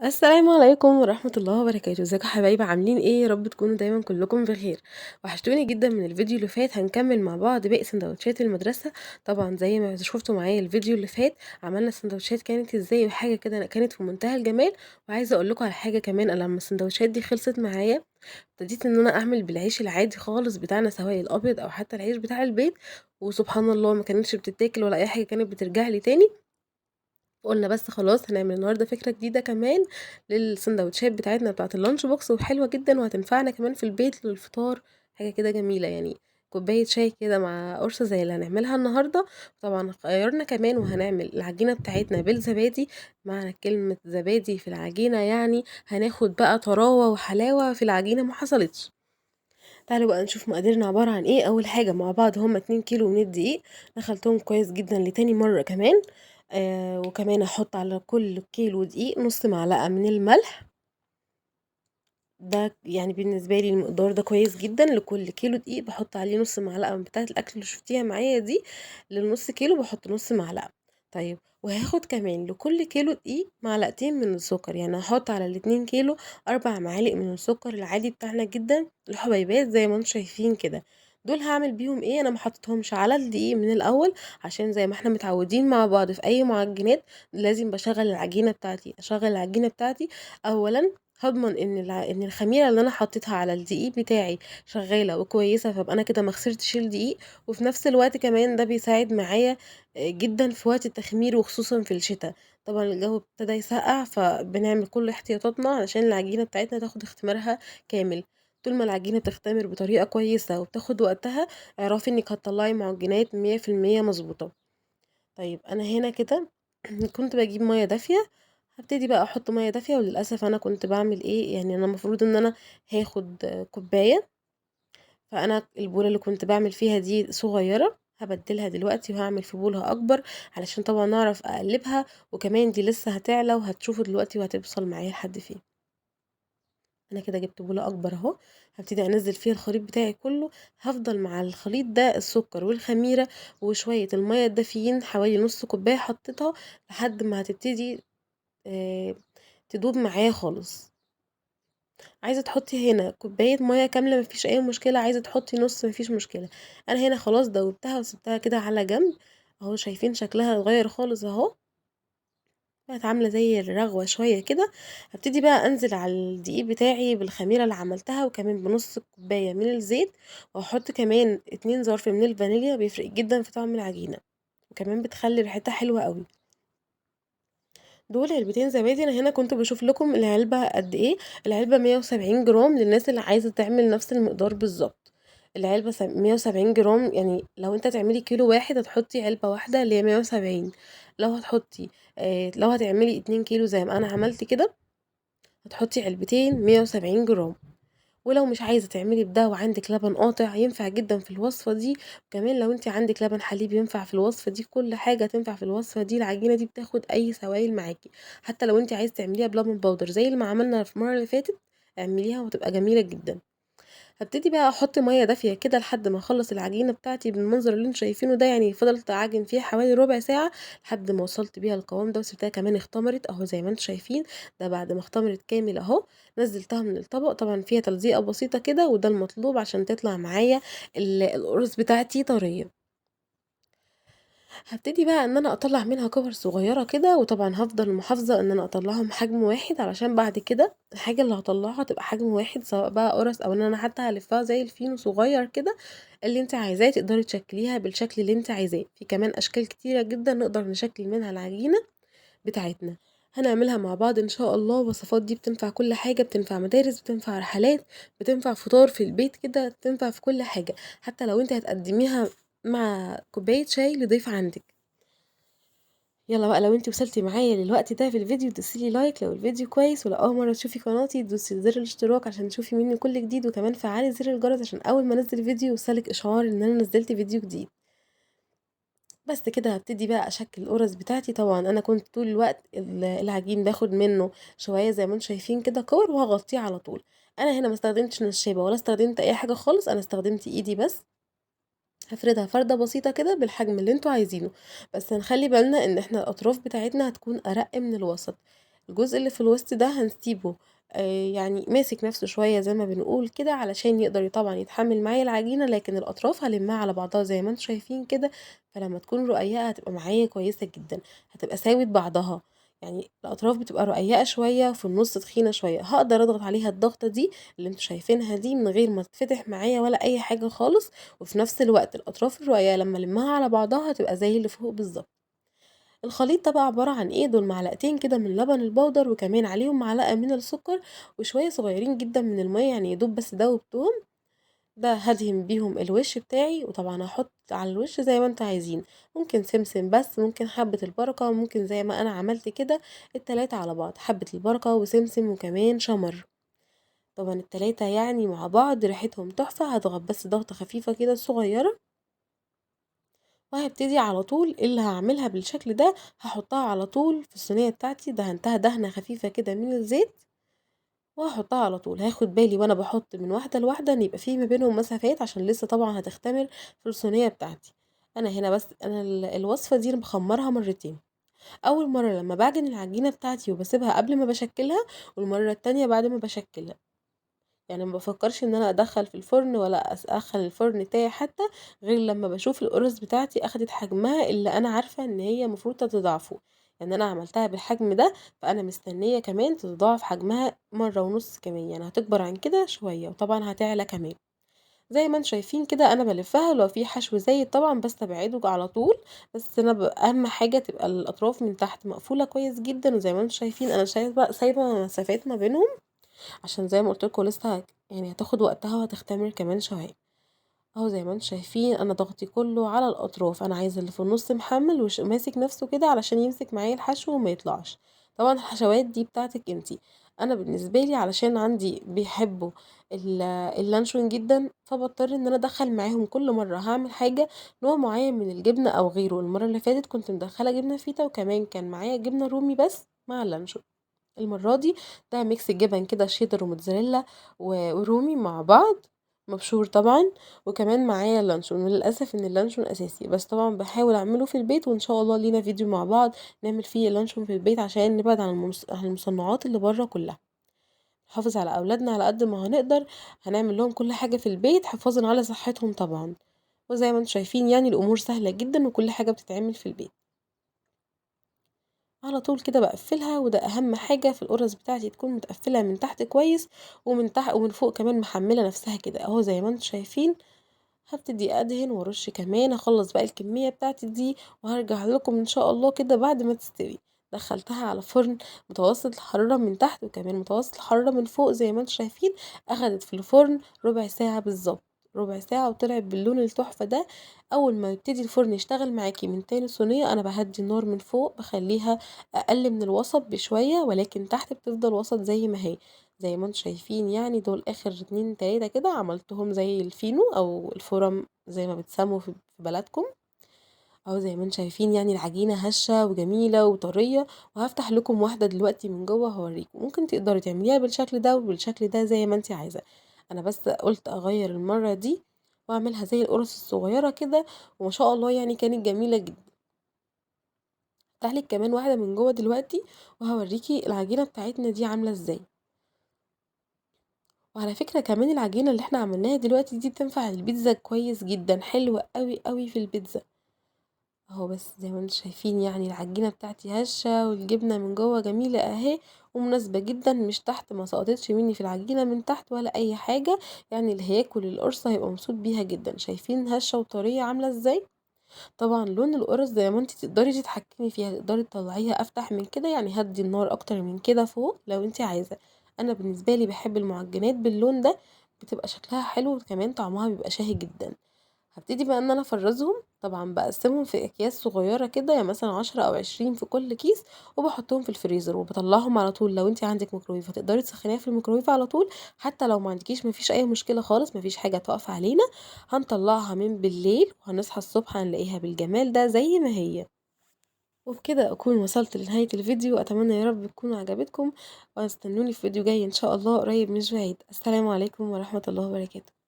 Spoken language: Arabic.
السلام عليكم ورحمة الله وبركاته، ازيكم يا حبايبي عاملين ايه؟ يا رب تكونوا دايما كلكم بخير. وحشتوني جدا. من الفيديو اللي فات هنكمل مع بعض باقي سندوتشات المدرسة. طبعا زي ما شفتوا معايا الفيديو اللي فات عملنا سندوتشات كانت ازاي، وحاجة كده كانت في منتهى الجمال. وعايزة اقول لكم على حاجة كمان، انا لما السندوتشات دي خلصت معايا ابتديت ان انا اعمل بالعيش العادي خالص بتاعنا، سواء الابيض او حتى العيش بتاع البيت. وسبحان الله ما كانتش بتتاكل ولا اي حاجة كانت بترجع لي تاني. قُلنا بس خلاص هنعمل النهارده فكرة جديدة كمان للساندوتشات بتاعتنا بتاعة الlunch box، وحلوة جدًا وهتنفعنا كمان في البيت للفطار. حاجة كده جميلة يعني، كوباية شاي كده مع قرصة زي اللي هنعملها النهارده. طبعًا غيّرنا كمان وهنعمل العجينة بتاعتنا بالزبادي. معنى كلمة زبادي في العجينة يعني هناخد بقى طراوة وحلاوة في العجينة ما حصلتش. تعالوا بقى نشوف مقاديرنا عبارة عن إيه. أول حاجة مع بعض هُم 2 كيلو من الدقيق، نخلتهم كويس جدًا لتاني مرّة كمان. وكمان هاحط على كل كيلو دقيق نُص معلقة من الملح. ده يعني بالنسبة لي المقدار ده كويس جدًا، لكل كيلو دقيق باحط عليه نُص معلقة من بتاعة الأكل اللي شُفتيها معايا دي، للنُص كيلو باحط نُص معلقة. طيب وهاخد كمان لكل كيلو دقيق معلقتين من السكر، يعني هاحط على ال2 كيلو 4 معالق من السكر العادي بتاعنا جدًا، الحبيبات زي ما أنتم شايفين كده. دول هاعمل بيهم إيه، أنا ما حطيتهمش على الدقيق من الأول، عشان زي ما إحنا متعودين مع بعض في أي معجنات لازم باشغّل العجينة بتاعتي، أشغّل العجينة بتاعتي أولًا. هاضمن إن الخميرة اللي أنا حطيتها على الدقيق بتاعي شغالة وكويسة، فابقى أنا كده ما خسرتش الدقيق. وفي نفس الوقت كمان ده بيساعد معايا جدًا في وقت التخمير وخصوصًا في الشتا. طبعًا الجو ابتدى يسقّع، فبنعمل كل احتياطاتنا علشان العجينة بتاعتنا تاخد اختمارها كامل. طول ما العجينة بتختمر بطريقة كويسة وبتاخد وقتها، اعرفي إنِّك هتطلّعي معجنات 100% مضبوطة. طيب أنا هنا كده كنت باجيب مَيّة دافية، هابتدي بقى أحط مَيّة دافية. وللأسف أنا كنت باعمل إيه، يعني أنا المفروض إن أنا هاخد كوباية، فأنا البولة اللي كنت باعمل فيها دي صغيرة، هابدّلها دلوقتي وهاعمل في بولة أكبر علشان طبعًا أعرف أقلّبها. وكمان دي لسه هتعلى وهتشوفوا دلوقتي وهتوصل معايا لحد فين. أنا كده جِبت بولة أكبر أهو، هابتدي أنزّل فيها الخليط بتاعي كلّه. هافضل مع الخليط ده السكر والخميرة وشوية المَيّة الدافيين، حوالي نُص كوباية حطيتها، لحد ما هتبتدي آآ تدوب معايا خالص. عايزة تحطّي هنا كوباية مَيّة كاملة ما فيش أي مشكلة، عايزة تحطّي نُص ما فيش مشكلة. أنا هنا خلاص دوّبتها وسِبتها كده على جنب. أهو شايفين شكلها اتغيّر خالص أهو، بقت عاملة زي الرغوة شوية كده. هابتدي بقى أنزل على الدقيق بتاعي بالخميرة اللي عملتها، وكمان بنُص كوباية من الزيت. وهاحط كمان 2 ظرف من الفانيليا، بيفرق جدًا في طعم العجينة، وكمان بتخلّي ريحتها حلوة أوي. دول علبتين زبادي. أنا هنا كنت باشوف لكم العلبة قد إيه. العلبة 170 جرام للناس اللي عايزة تعمل نفس المقدار بالضبط. العلبة 170 جرام، يعني لو أنتِ هتعملي كيلو واحد هتحطي علبة واحدة اللي هي 170. لو هتحطي لو هتعملي 2 كيلو زي ما أنا عملت كده، هتحطي علبتين 170 جرام. ولو مش عايزة تعملي بده وعندِك لبن قاطع ينفع جدًا في الوصفة دي. وكمان لو أنتِ عندِك لبن حليب ينفع في الوصفة دي، كل حاجة تنفع في الوصفة دي. العجينة دي بتاخد أي سوايل معاكِ، حتى لو أنتِ عايزة تعمليها بلبن بودر زي ما عملنا في المرة اللي فاتت، اعمليها وهتبقى جميلة جدًا. هابتدي بقى أحط مَيّة دافية كده لحد ما أخلّص العجينة بتاعتي بالمنظر اللي أنتم شايفينه ده، يعني فضلت أعجن فيها حوالي ربع ساعة لحد ما وصلت بيها للقوام ده، وسِبتها كمان اختمرت أهو زي ما أنتم شايفين. ده بعد ما اختمرت كامل أهو، نزّلتها من الطبق. طبعًا فيها تلزيقة بسيطة كده وده المطلوب عشان تطلع معايا القُرص بتاعتي طرية. هابتدي بقى إن أنا أطلّع منها كِوَر صغيّرة كده، وطبعًا هافضل محافظة إن أنا أطلّعهم حجم واحد، علشان بعد كده الحاجة اللي هاطلّعها تبقى حجم واحد، سواء بقى قُرَص أو إن أنا حتى هالفّها زي الفينو صغيّر كده. اللي أنتِ عايزاه تقدري تشكّليها بالشكل اللي أنتِ عايزاه. في كمان أشكال كتيرة جدًا نقدر نشكِّل منها العجينة بتاعتنا. هنعملها مع بعض إن شاء الله. الوصفات دي بتنفع كل حاجة، بتنفع مدارس، بتنفع رحلات، بتنفع فطار في البيت كده، بتنفع في كل حاجة، حتى لو أنتِ هتقدّميها مع كوباية شاي لضيف عندِك. يلا بقى لو انتِ وصلتِ معايا للوقت ده في الفيديو دوسي لي لايك لو الفيديو كويس، ولو أول مرة تشوفي قناتي دوسي زر الاشتراك عشان تشوفي مني كل جديد، وكمان فعلي زر الجرس عشان أول ما انزل فيديو يوصلك إشعار إن أنا نزلت فيديو جديد. بس كده هابتدي بقى أشكل القرص بتاعتي. طبعًا أنا كنت طول الوقت العجين باخد منه شوية زي ما انتم شايفين كده كور، وهاغطيه على طول. أنا هنا ما استخدمتش نشابة ولا استخدمت أي حاجة خالص، أنا استخدمت إيدي بس. هافردها فردة بسيطة كده بالحجم اللي انتم عايزينه، بس هنخلي بالنا ان احنا الأطراف بتاعتنا هتكون أرق من الوسط. الجزء اللي في الوسط ده هنسيبه يعني ماسك نفسه شوية زي ما بنقول كده علشان يقدر طبعًا يتحمل معايا العجينة، لكن الأطراف هالمّها على بعضها زي ما أنتم شايفين كده، فلمّا تكون رقيقة هتبقى معايا كويسة جدًا، هتبقى ساوت بعضها، يعني الأطراف بتبقى رقيقة شوية وفي النُص تخينة شوية، هاقدر أضغط عليها الضغطة دي اللي أنتم شايفينها دي من غير ما تتفتح معايا ولا أي حاجة خالص، وفي نفس الوقت الأطراف الرقيقة لمّا ألمّها على بعضها هتبقى زي اللي فوق بالضبط. الخليط ده بقى عبارة عن إيه، دول معلقتين كده من لبن البودر وكمان عليهم معلقة من السكر وشوية صغيرين جدًا من المَيّة، يعني يا دوب بس دوّبتهم، ده هادهن بيهم الوش بتاعي، وطبعًا هاحط على الوش زي ما أنتم عايزين، ممكن سمسم بس، ممكن حبة البركة، ممكن زي ما أنا عملت كده ال3 على بعض، حبة البركة وسمسم وكمان شمر، طبعًا ال3 يعني مع بعض ريحتهم تحفة، هاضغط بس ضغطة خفيفة كده صغيرة وهابتدي على طول اللي هاعملها بالشكل ده، هاحطها على طول في الصينية بتاعتي دهنتها دهنة خفيفة كده من الزيت، وهاحطها على طول، هاخد بالي وأنا باحط من واحدة لواحدة إن يبقى في ما بينهم مسافات عشان لسه طبعًا هتختمر في الصينية بتاعتي، أنا هنا بس أنا الوصفة دي أنا باخمّرها مرتين، أول مرة لمّا باعجن العجينة بتاعتي وباسيبها قبل ما باشكلها، والمرة التانية بعد ما باشكلها. يعني ما بافكّرش إن أنا أدخّل في الفرن ولا أدخّل الفرن بتاعي حتى غير لمّا باشوف القرص بتاعتي أخدت حجمها اللي أنا عارفة إن هي المفروض تتضاعفه، يعني أنا عملتها بالحجم ده، فأنا مستنية كمان تتضاعف حجمها مرّة ونُص كمان، يعني هتكبر عن كده شوية وطبعًا هتعلى كمان. زي ما أنتم شايفين كده أنا بالفّها، لو في حشو زايد طبعًا باستبعده على طول، بس أنا أهم حاجة تبقى الأطراف من تحت مقفولة كويس جدًا، وزي ما أنتم شايفين أنا سايبة مسافات ما بينهم عشان زي ما قُلت لكم لسه يعني هتاخد وقتها وهتختمر كمان شوية، أهو زي ما أنتم شايفين أنا ضغطي كلّه على الأطراف، أنا عايزة اللي في النُص محمّل ماسك نَفْسه كده علشان يمسك معايا الحشو وما يطلعش، طبعًا الحشوات دي بتاعتِك أنتِ، أنا بالنسبة لي علشان عندي بيحبوا اللانشون جدًا، فباضطر إن أنا أدخّل معاهم كل مرّة هاعمل حاجة نوع معيّن من الجبنة أو غيره، المرّة اللي فاتت كنت مدخّلة جبنة فيتا وكمان كان معايا جبنة رومي بس مع اللانشون. المرة دي ده ميكس جبن كده شيدر وموتزاريلا ورومي مع بعض مبشور طبعًا، وكمان معايا اللانشون، وللأسف إن اللانشون أساسي، بس طبعًا باحاول أعمله في البيت وإن شاء الله لينا فيديو مع بعض نعمل فيه اللانشون في البيت عشان نبعد عن المصنعات اللي برّه كلها، نحافظ على أولادنا على قد ما هنقدر، هنعمل لهم كل حاجة في البيت حفاظًا على صحتهم طبعًا، وزي ما أنتم شايفين يعني الأمور سهلة جدًا وكل حاجة بتتعمل في البيت. على طول كده باقفّلها، وده أهم حاجة في القُرَص بتاعتي تكون متقفّلة من تحت كويس، ومن فوق كمان محمّلة نفسها كده، أهو زي ما أنتم شايفين، هابتدي أدهن وأرُش كمان، أخلّص بقى الكمية بتاعتي دي، وهارجع لكم إن شاء الله كده بعد ما تستوي. دخّلتها على فرن متوسط الحرارة من تحت، وكمان متوسط الحرارة من فوق زي ما أنتم شايفين، أخدت في الفرن ربع ساعة بالضبط، ربع ساعة وطلعت باللون التحفة ده. أول ما يبتدي الفرن يشتغل معاكِ من تاني صينية، أنا باهدّي النار من فوق، باخلّيها أقل من الوسط بشوية، ولكن تحت بتفضل وسط زي ما هي، زي ما أنتم شايفين يعني دول آخر 2، 3 كده عملتهم زي الفينو أو الفُرَم زي ما بتسموا في بلدكم، أهو زي ما أنتم شايفين يعني العجينة هشة وجميلة وطرية، وهافتح لكم واحدة دلوقتي من جوّه هاوريكم، ممكن تقدري تعمليها بالشكل ده وبالشكل ده زي ما أنتِ عايزة، أنا بس قُلت أغيّر المرّة دي وأعملها زي القُرَص الصغيّرة كده، وما شاء الله يعني كانت جميلة جدًا. هافتح لِك كمان واحدة من جوّه دلوقتي وهاوريكِ العجينة بتاعتنا دي عاملة إزاي. وعلى فكرة كمان العجينة اللي إحنا عملناها دلوقتي دي بتنفع البيتزا كويس جدًا، حلوة أوي، أوي في البيتزا، أهو بس زي ما أنتم شايفين يعني العجينة بتاعتي هشة والجبنة من جوّه جميلة أهي، ومناسبة جدًا مش تحت ما سقطتش مني في العجينة من تحت ولا أي حاجة، يعني اللي هياكل القرصة هيبقى مبسوط بيها جدًا، شايفين هشة وطرية عاملة إزاي؟ طبعًا لون القرص زي ما أنتِ تقدري تتحكمي فيها، تقدري تطلعيها أفتح من كده، يعني هدّي النار أكتر من كده فوق لو أنتِ عايزة. أنا بالنسبة لي باحب المعجنات باللون ده، بتبقى شكلها حلو وكمان طعمها بيبقى شاهي جدًا. هابتدي بقى إن أنا أفرّزهم، طبعًا باقسّمهم في أكياس صغيّرة كده، يعني مثلًا 10 أو 20 في كل كيس، وباحطّهم في الفريزر وباطلّعهم على طول، لو أنتِ عندِك ميكروويف هتقدري تسخّنيها في الميكروويف على طول، حتى لو ما عندكيش ما فيش أي مشكلة خالص، ما فيش حاجة هتقف علينا، هنطلّعها من بالليل وهنصحى الصبح هنلاقيها بالجمال ده زي ما هي. وبكده أكون وصلت لنهاية الفيديو، أتمنى يا رب تكون عجبتكم، واستنوني في فيديو جاي إن شاء الله قريب مش بعيد. السلام عليكم ورحمة الله وبركاته.